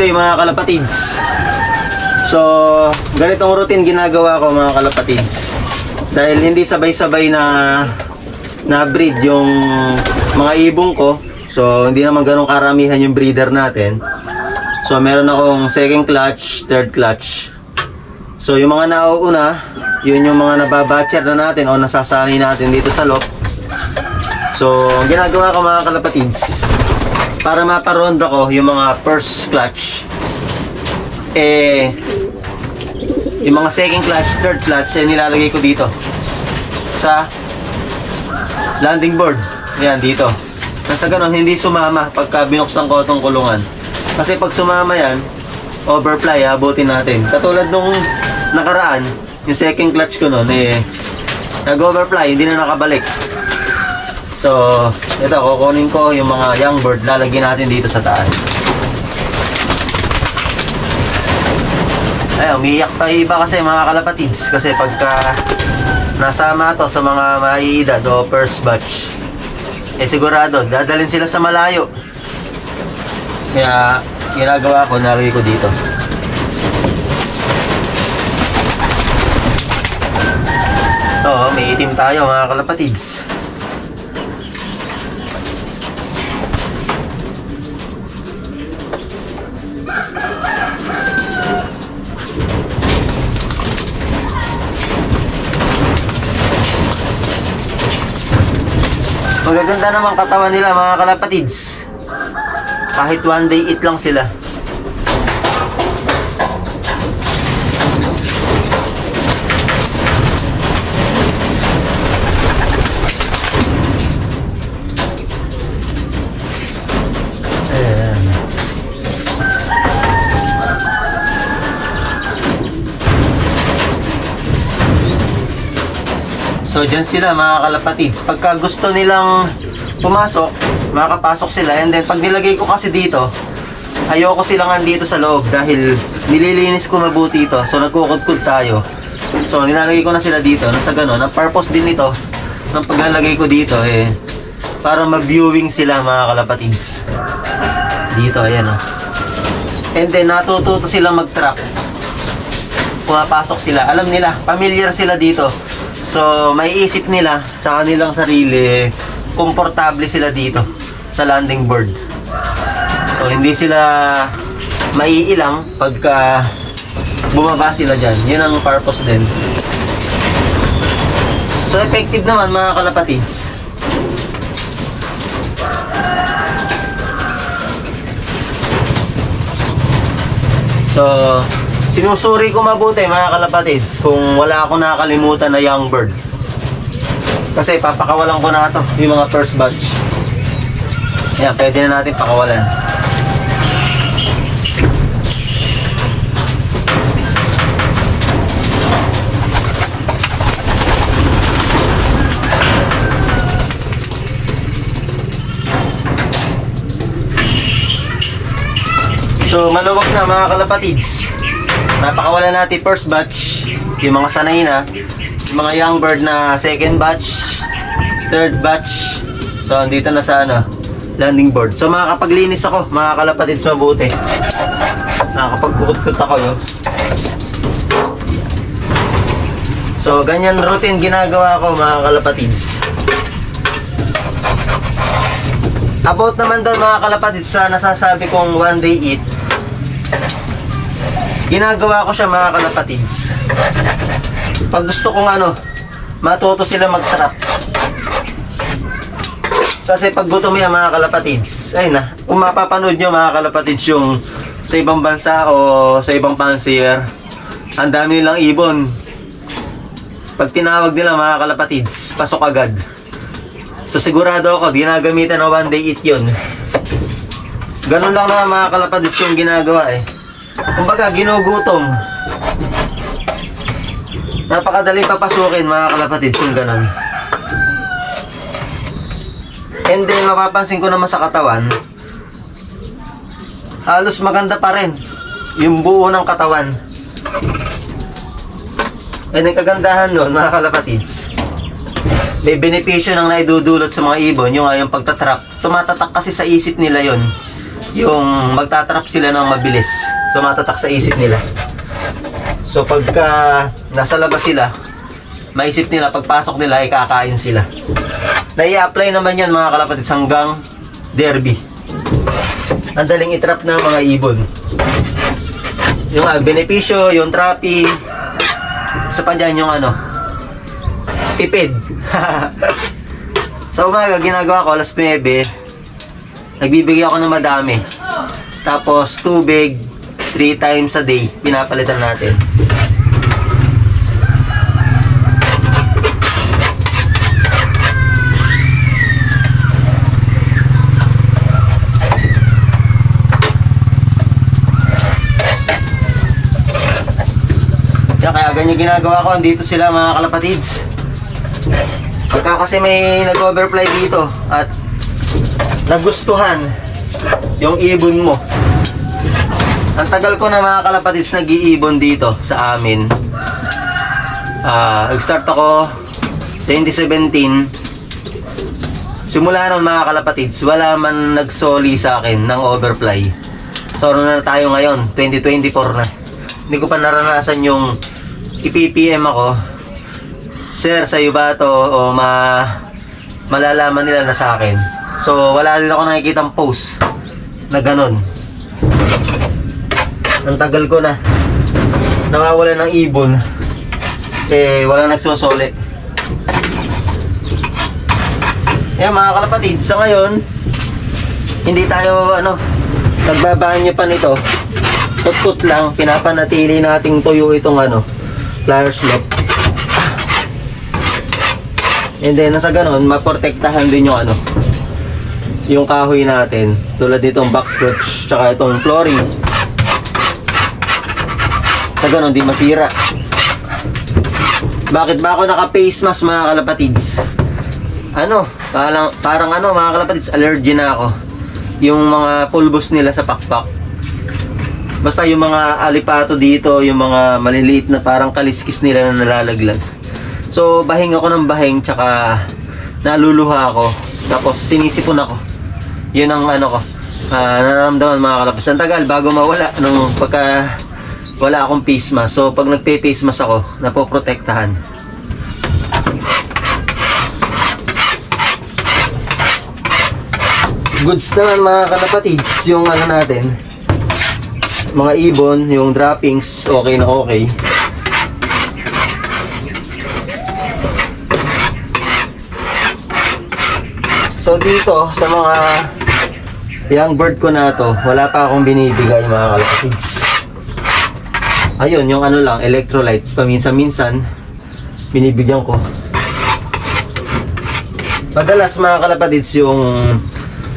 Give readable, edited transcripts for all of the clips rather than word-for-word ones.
day mga kalapatids. So, ganitong routine ginagawa ko mga kalapatids. Dahil hindi sabay-sabay na breed yung mga ibong ko. So, hindi naman ganun karamihan yung breeder natin. So, meron akong second clutch, third clutch. So, yung mga nauuna, yun yung mga nababatcher na natin o nasasanay natin dito sa loft. So, ang ginagawa ko mga kalapatids, para maparonda ko yung mga first clutch, yung mga second clutch, third clutch, nilalagay ko dito sa landing board. Yan, dito. Nasa ganun, hindi sumama pagka binuksan ko itong kulungan. Kasi pag sumama yan, overfly, abutin natin. Katulad nung nakaraan, yung second clutch ko nun, nag-overfly, hindi na nakabalik. So, ito, kukunin ko yung mga young bird, lalagyan natin dito sa taas. Ay, umiiyak pa iba kasi mga kalapatids. Kasi pagka nasama to sa mga maiidad o first batch, sigurado, dadalhin sila sa malayo. Kaya, ginagawa ko, nalagay ko dito. Oo, may itim tayo mga kalapatids. Magaganda naman katawan nila mga kalapatids. Kahit one day eat lang sila. Ayan. So dyan sila mga kalapatids. Pagka gusto nilang pumasok, makakapasok sila. And then pag nilagay ko kasi dito, ayoko silang andito sa loob dahil nililinis ko mabuti ito. So nagkukudkud tayo. So nilalagay ko na sila dito. Nasa ganon. Ang purpose din nito ng paglalagay ko dito para mag-viewing sila mga kalapatids. Dito, ayan o. And then natututo silang mag-trap. Pumapasok sila. Alam nila, familiar sila dito. So, may isip nila sa kanilang sarili, komportable sila dito sa landing board. So, hindi sila maiilang pagka bumaba sila dyan. Yun ang purpose din. So, effective naman mga kalapatids. So, sinusuri ko mabuti mga kalapatids kung wala akong nakakalimutan na young bird. Kasi papakawalan ko na ito, yung mga first batch. Ayan, pwede na natin pakawalan. So maluwag na mga kalapatids. Napakawalan natin first batch, yung mga sanay na, yung mga young bird na second batch, third batch. So andito na sa landing board. So makakapaglinis ako mga kalapatids mabuti. Nakakapagkukut-kut ako yun. So ganyan routine ginagawa ko mga kalapatids. About naman doon mga kalapatids sa nasasabi kong one day eat, ginagawa ko siya mga kalapatids. Pag gusto kong matuto sila mag-trap. Kasi pag gutom yan mga kalapatids, ayun na, kung mapapanood nyo mga kalapatids yung sa ibang bansa o sa ibang pansier, ang dami nilang ibon. Pag tinawag nila mga kalapatids, pasok agad. So sigurado ako, ginagamitan ng one day eat yun. Ganun lang na mga kalapatids yung ginagawa kumbaga ginugutom. Napakadaling papasukin mga kalapatids kung ganun. And then mapapansin ko naman sa katawan, halos maganda pa rin yung buo ng katawan. And ang kagandahan nun mga kalapatids, may benepisyo ng naidudulot sa mga ibon yung pagtatrap. Tumatatak kasi sa isip nila yon yung magtatrap sila ng mabilis, tumatatak sa isip nila. So pagka nasa labas sila, maisip nila pagpasok nila ay kakain sila. Nai-apply naman yan mga kalapatids hanggang derby. Ang daling itrap ng mga ibon. Yung benepisyo, yung trapping, isa pa dyan yung tipid. Sa umaga, ginagawa ko alas 9, nagbibigay ako ng madami. Tapos tubig 3 times a day, pinapalitan natin. Kaya ganyan ginagawa ko, andito sila mga kalapatids. Pagka kasi may nag-overfly dito at nagustuhan yung ibon mo. Ang tagal ko na mga kalapatids nag-iibon dito sa amin. Nag-start ako 2017. Simula nun mga kalapatids, wala man nagsoli sa akin ng overfly. So ano na tayo ngayon, 2024 na. Hindi ko pa naranasan yung i-PPM ako, sir, sa'yo ba to? O malalaman nila na sa akin. So wala din ako nakikitang post na ganun. Ang tagal ko na nawawala ng ibon, walang nagsusoli. Mga kalapatid, sa ngayon hindi tayo nagbabaan niyo pa nito. Tut-tut lang, pinapanatili nating tuyo itong pliers lock. And then nasa ganon, maprotektahan din yung yung kahoy natin, tulad nitong box perch tsaka itong flooring. Sa ganon, di masira. Bakit ba ako naka face mask mga kalapatids? Parang mga kalapatids, allergy na ako. Yung mga pulbos nila sa pakpak. Basta yung mga alipato dito, yung mga maliliit na parang kaliskis nila na nalalaglag. So bahing ako ng bahing, tsaka naluluha ako, tapos sinisipon ako. Yun ang nararamdaman mga kalapatids. Ang tagal bago mawala nung pagka wala akong face mask. So pag nagpe-face mask ako, napoprotektahan. Goods naman mga kalapatids, yung natin, mga ibon, yung droppings, okay na okay. So dito, sa mga young bird ko na to, wala pa akong binibigay mga kalapatids. Ayun, yung lang, electrolytes, paminsan-minsan binibigyan ko. Madalas mga kalapatids, yung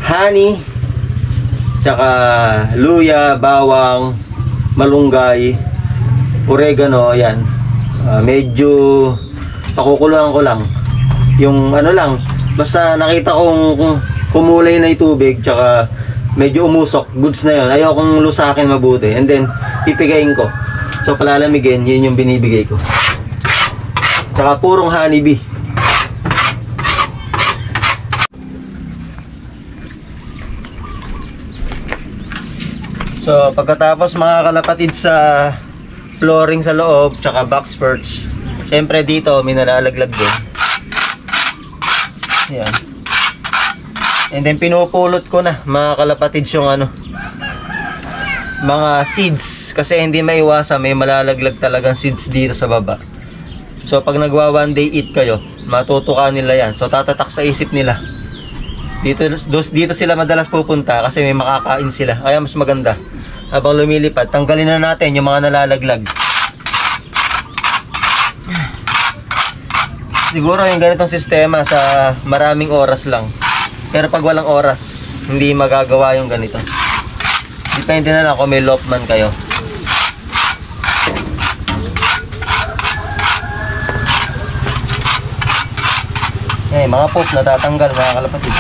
honey, tsaka luya, bawang, malunggay, oregano, yan. Medyo pakukuluan ko lang. Yung lang, basta nakita kong kumulay na yung tubig, tsaka medyo umusok, goods na yun. Ayaw kong lusakin mabuti. And then, pipigayin ko. So, palalamigin, yun yung binibigay ko. Tsaka purong honeybee. So pagkatapos mga kalapatid sa flooring sa loob tsaka box perch, syempre dito may nalalaglag din. Ayan. And then pinupulot ko na mga kalapatid yung mga seeds, kasi hindi maiwasan may malalaglag talagang seeds dito sa baba. So pag nagwa one day eat kayo, matutukan nila yan. So tatatak sa isip nila. Dito sila madalas pupunta kasi may makakain sila. Kaya mas maganda, habang lumilipad, tanggalin na natin yung mga nalalaglag. Siguro yung ganitong sistema sa maraming oras lang. Pero pag walang oras, hindi magagawa yung ganito. Depende na lang kung may lopman kayo. Mga poop natatanggal mga kalapatid.